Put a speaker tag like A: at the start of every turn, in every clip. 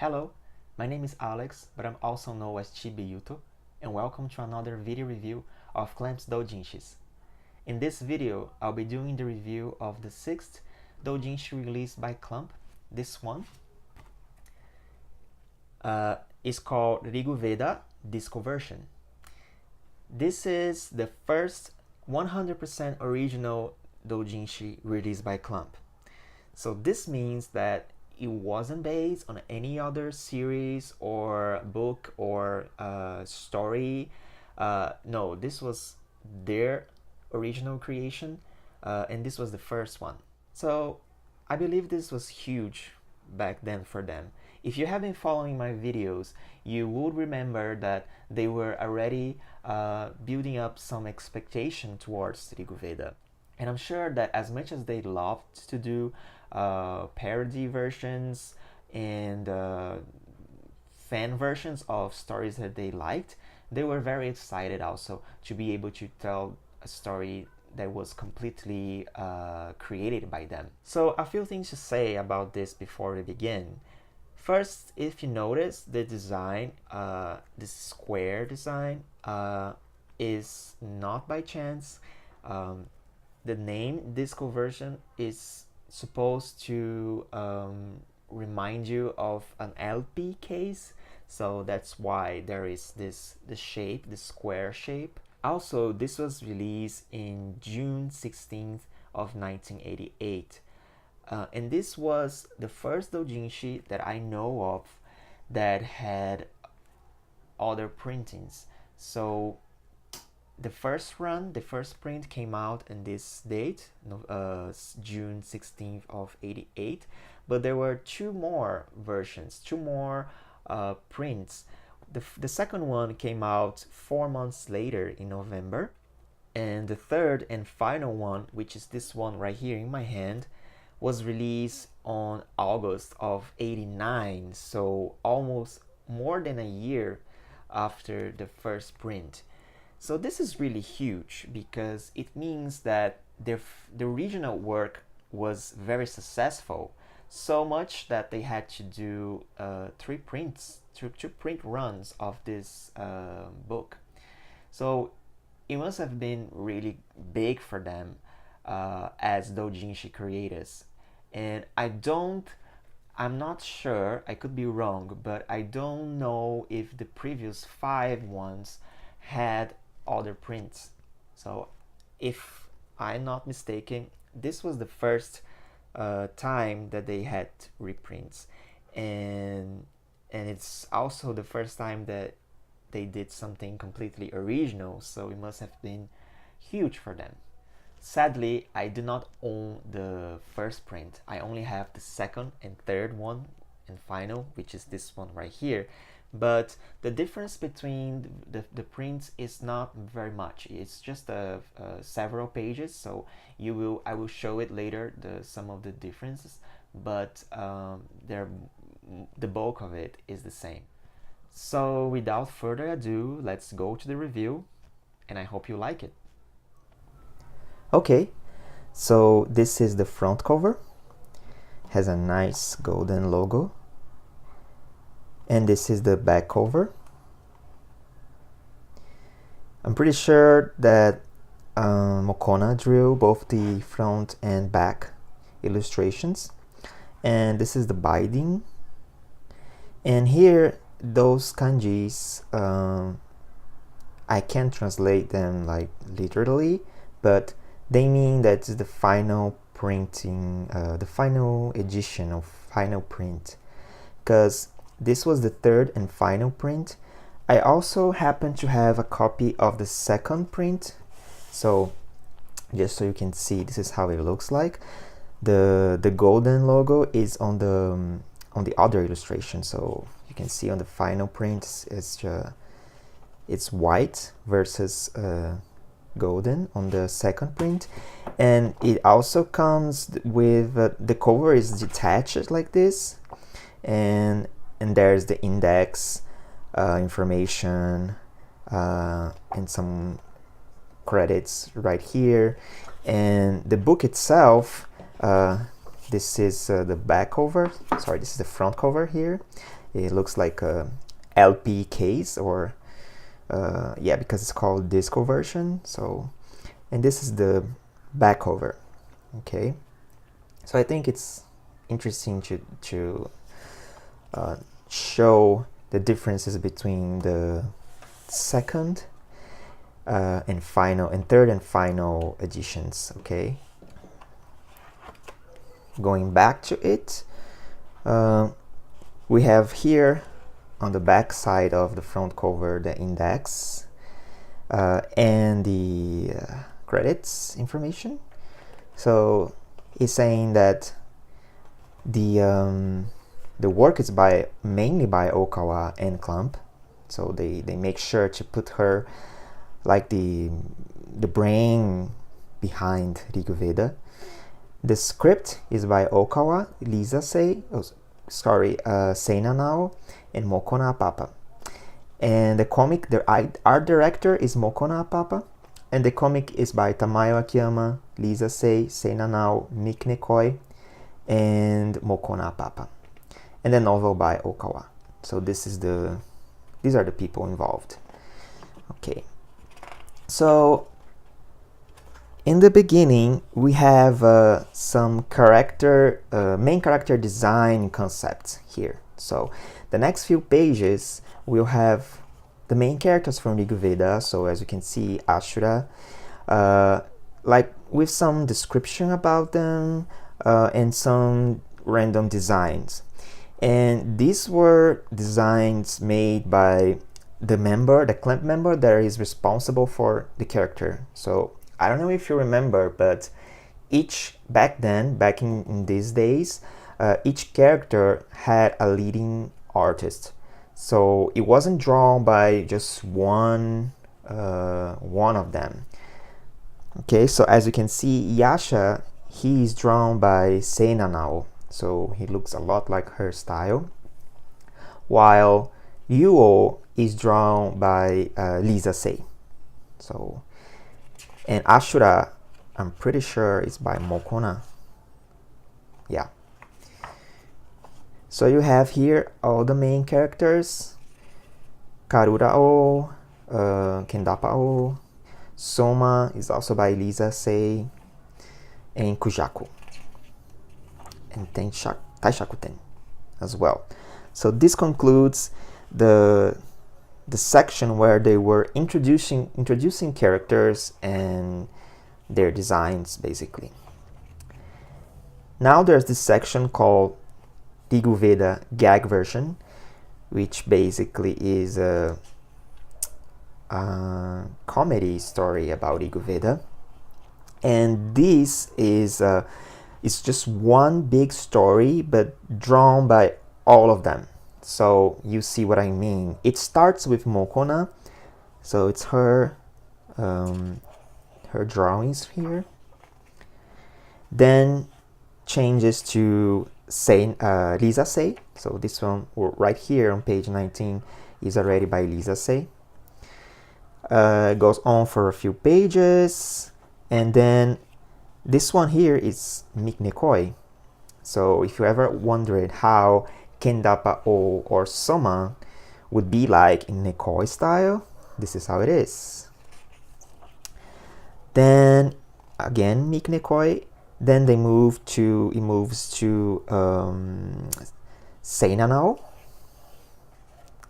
A: Hello, my name is Alex, but I'm also known as Chibiyuto, and welcome to another video review of Clamp's Dojinshis. In this video, I'll be doing the review of the 6th Doujinshi released by Clamp. This one is called RG Veda Disco Version. This is the first 100% original Doujinshi released by Clamp. So this means that it wasn't based on any other series or book or story. No, this was their original creation, and this was the first one. So I believe this was huge back then for them. If you have been following my videos, you would remember that they were already building up some expectation towards RG Veda. And I'm sure that as much as they loved to do parody versions and fan versions of stories that they liked, they were very excited also to be able to tell a story that was completely created by them. So a few things to say about this before we begin. First, if you notice, the design, this square design, is not by chance. The name Disco Version is supposed to remind you of an LP case, so that's why there is the shape, the square shape. Also, this was released in June 16th of 1988. And this was the first doujinshi that I know of that had other printings. So the first print came out in this date, June 16th of 88, but there were two more versions, two more prints. The second one came out 4 months later in November, and the third and final one, which is this one right here in my hand, was released on August of 89, so almost more than a year after the first print. So this is really huge because it means that the original work was very successful, so much that they had to do two print runs of this book. So it must have been really big for them as doujinshi creators. And I'm not sure, I could be wrong, but I don't know if the previous 5 ones had other prints. So if I'm not mistaken, this was the first time that they had reprints, and it's also the first time that they did something completely original, so it must have been huge for them. Sadly, I do not own the first print. I only have the second and third one and final, which is this one right here. But the difference between the prints is not very much. It's just several pages, so I will show it later, some of the differences, but the bulk of it is the same. So without further ado, let's go to the review, and I hope you like it. Okay, so this is the front cover. Has a nice golden logo. And this is the back cover. I'm pretty sure that Mokona drew both the front and back illustrations. And this is the binding. And here, those kanjis, I can't translate them like literally, but they mean that it's the final printing, the final edition of final print. Because this was the third and final print. I also happen to have a copy of the second print. So just so you can see, this is how it looks like. The golden logo is on the other illustration. So you can see on the final print, it's white versus golden on the second print, and it also comes with the cover is detached like this, and there's the index information and some credits right here, and the book itself, This is the back cover. Sorry, this is the front cover here. It looks like a LP case, or yeah, because it's called disco version. So, and this is the back cover. Okay, so I think it's interesting to show the differences between the second and third and final editions. Okay, going back to it, we have here on the back side of the front cover the index and the credits information. So it's saying that the work is mainly by Okawa and Clamp. So they make sure to put her like the brain behind Rigu Veda. The script is by Okawa, Lisa Sei, Sei Nanao, and Mokona Papa. And the art director is Mokona Papa. And the comic is by Tamayo Akiyama, Lisa Sei, Sei Nanao, Mick Nekoi, and Mokona Papa. And the novel by Okawa. So these are the people involved. Okay. So in the beginning, we have some main character design concepts here. So the next few pages will have the main characters from Rigu Veda. So as you can see, Ashura, like with some description about them and some random designs. And these were designs made by the Clamp member that is responsible for the character. So I don't know if you remember, but back in these days, each character had a leading artist. So it wasn't drawn by just one of them. Okay, so as you can see, Yasha, he is drawn by Sei Nanao. So he looks a lot like her style. While Yuo is drawn by Lisa Sei. So, and Ashura, I'm pretty sure it's by Mokona. Yeah. So you have here all the main characters. Karura-o, Kendapa-o, Soma is also by Lisa Sei, and Kujaku. And Taishakuten as well. So this concludes the section where they were introducing characters and their designs, basically. Now there's this section called Rigu Veda gag version, which basically is a comedy story about Rigu Veda. And this is it's just one big story, but drawn by all of them. So you see what I mean. It starts with Mokona, so it's her drawings here. Then changes to Lisa Sei. So this one right here on page 19 is already by Lisa Sei. Goes on for a few pages, and then this one here is Mick Nekoi. So if you ever wondered how Kendapa or Soma would be like in Nekoi style, this is how it is. Then again Mick Nekoi. Then it moves to Sei Nanao.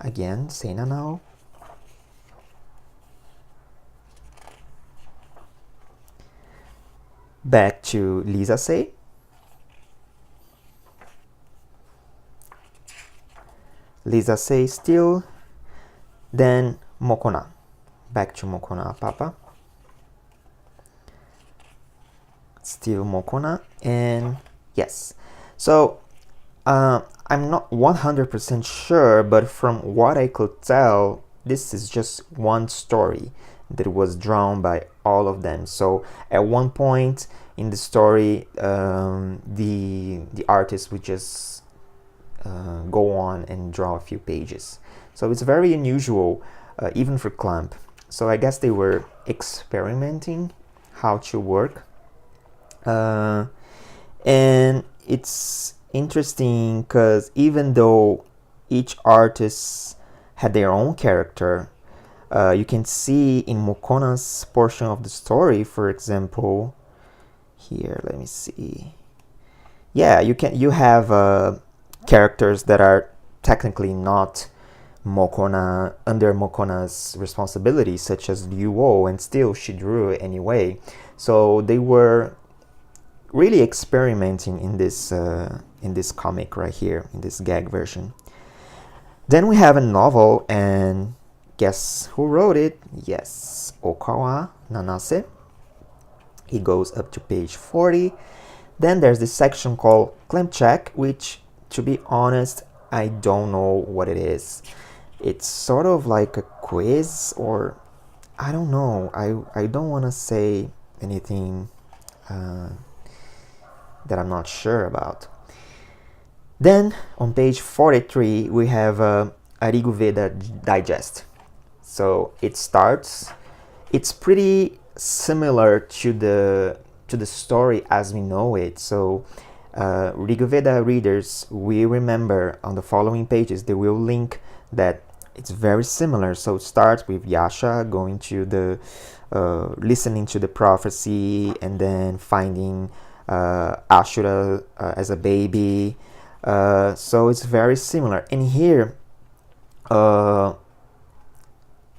A: Again Sei Nanao. Back to Lisa Sei. Lisa Sei still. Then Mokona. Back to Mokona Papa. Still Mokona. And yes. So I'm not 100% sure, but from what I could tell, this is just one story that was drawn by all of them. So at one point in the story, the artist would just go on and draw a few pages. So it's very unusual, even for Clamp. So I guess they were experimenting how to work. And it's interesting because even though each artist had their own character, you can see in Mokona's portion of the story, for example, here, let me see. Yeah, you have characters that are technically not under Mokona's responsibility, such as Ryuo, and still she drew it anyway. So they were really experimenting in this comic right here, in this gag version. Then we have a novel, and guess who wrote it? Yes, Okawa Nanase. He goes up to page 40. Then there's this section called Clamp Check, which, to be honest, I don't know what it is. It's sort of like a quiz, or I don't know. I don't want to say anything that I'm not sure about. Then on page 43 we have a RG Veda digest. So it starts. It's pretty similar to the story as we know it. So RG Veda readers, we remember on the following pages they will link that it's very similar. So it starts with Yasha going to the listening to the prophecy, and then finding Ashura as a baby. So it's very similar. And here,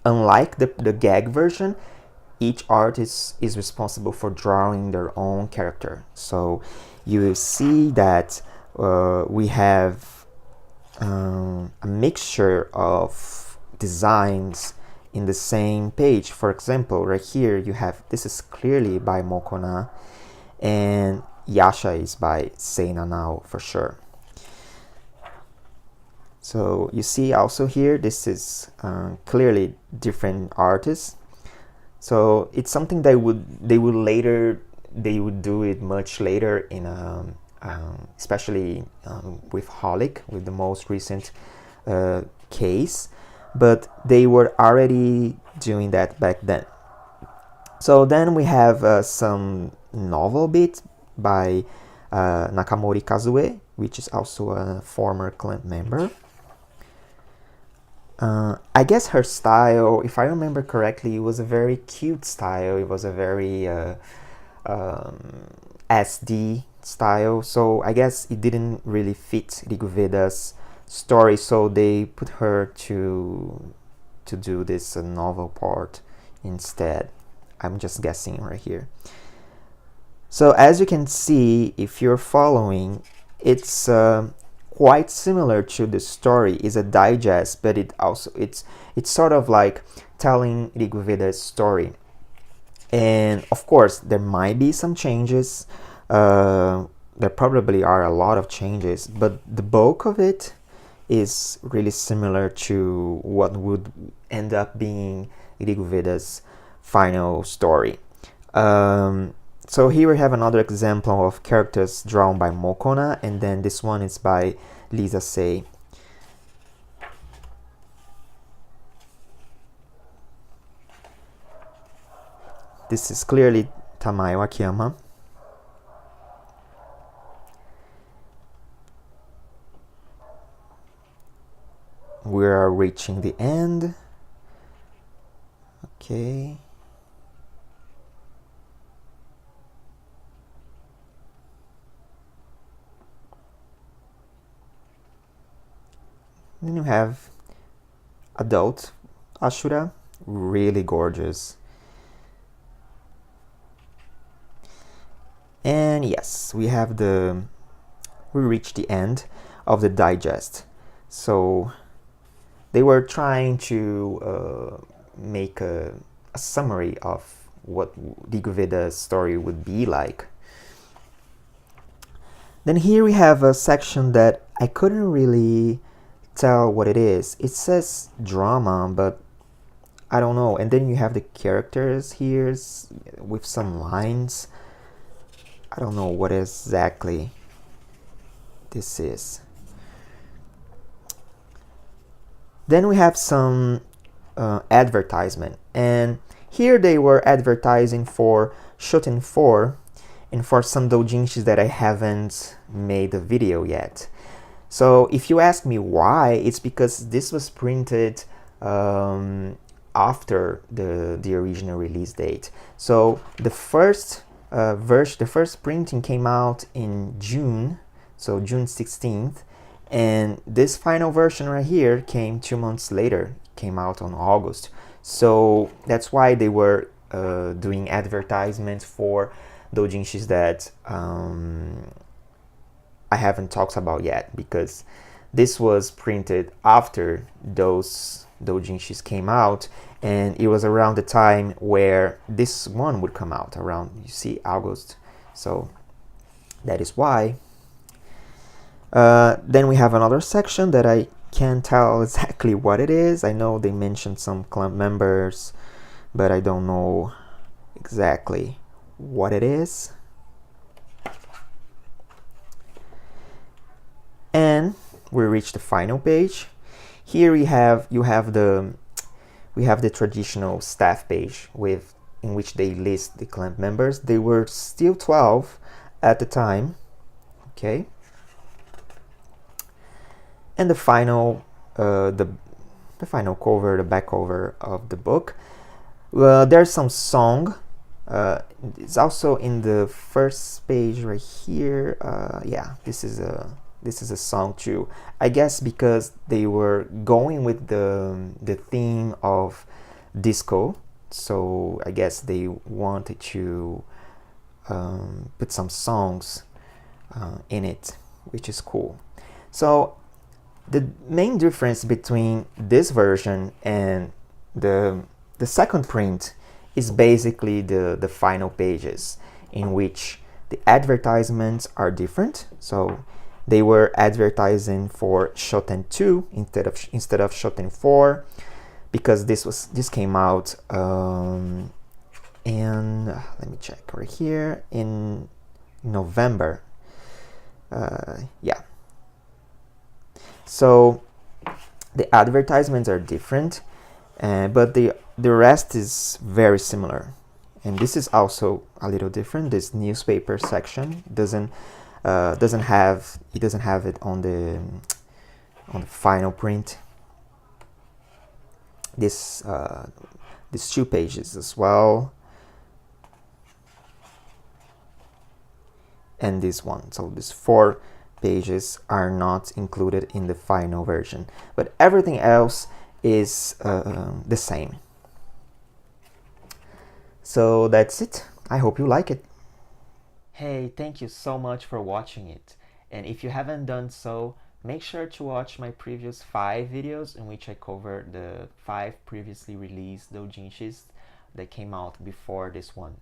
A: unlike the gag version, each artist is responsible for drawing their own character. So you will see that we have a mixture of designs in the same page. For example, right here you have, this is clearly by Mokona, and Yasha is by Sei Nanao for sure. So you see also here, this is clearly different artists. So it's something they would do it much later in especially with Holic, with the most recent case, but they were already doing that back then. So then we have some novel bit by Nakamori Kazue, which is also a former Clamp member. I guess her style, if I remember correctly, it was a very cute style. It was a very SD style. So I guess it didn't really fit RG Veda's story. So they put her to do this novel part instead. I'm just guessing right here. So as you can see, if you're following, it's quite similar to the story. Is a digest, but it's sort of like telling RG Veda's story. And of course there might be some changes, there probably are a lot of changes, but the bulk of it is really similar to what would end up being RG Veda's final story. So here we have another example of characters drawn by Mokona, and then this one is by Lisa Sei. This is clearly Tamayo Akiyama. We are reaching the end. Okay. Then you have adult Ashura, really gorgeous. And yes, we reached the end of the digest. So they were trying to make a summary of what RG Veda's story would be like. Then here we have a section that I couldn't really tell what it is. It says drama, but I don't know. And then you have the characters here with some lines. I don't know what exactly this is. Then we have some advertisement, and here they were advertising for Shoten 4, and for some doujinshis that I haven't made a video yet. So if you ask me why, it's because this was printed after the original release date. So the first the first printing came out in June, so June 16th, and this final version right here came 2 months later, came out on August. So that's why they were doing advertisements for doujinshis that I haven't talked about yet, because this was printed after those doujinshis came out, and it was around the time where this one would come out, around, you see, August. So that is why. Then we have another section that I can't tell exactly what it is. I know they mentioned some club members, but I don't know exactly what it is. And we reach the final page. Here you have the traditional staff page in which they list the clan members. They were still 12 at the time. Okay. And the final final cover, the back cover of the book. There's some song. It's also in the first page right here. Yeah, this is a song too. I guess because they were going with the theme of disco, so I guess they wanted to put some songs in it, which is cool. So the main difference between this version and the second print is basically the final pages, in which the advertisements are different. So they were advertising for Shoten 2 instead of Shoten 4, because this came out in, let me check right here, in November. Yeah. So the advertisements are different, but the rest is very similar. And this is also a little different. This newspaper section doesn't have it on the final print. These 2 pages as well, and this one. So these 4 pages are not included in the final version, but everything else is the same. So that's it. I hope you like it. Hey, thank you so much for watching it. And if you haven't done so, make sure to watch my previous 5 videos in which I cover the 5 previously released doujinshis that came out before this one.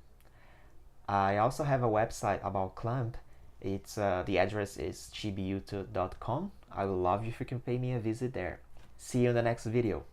A: I also have a website about clamp. It's the address is chibiuto.com. I will love you if you can pay me a visit there. See you in the next video.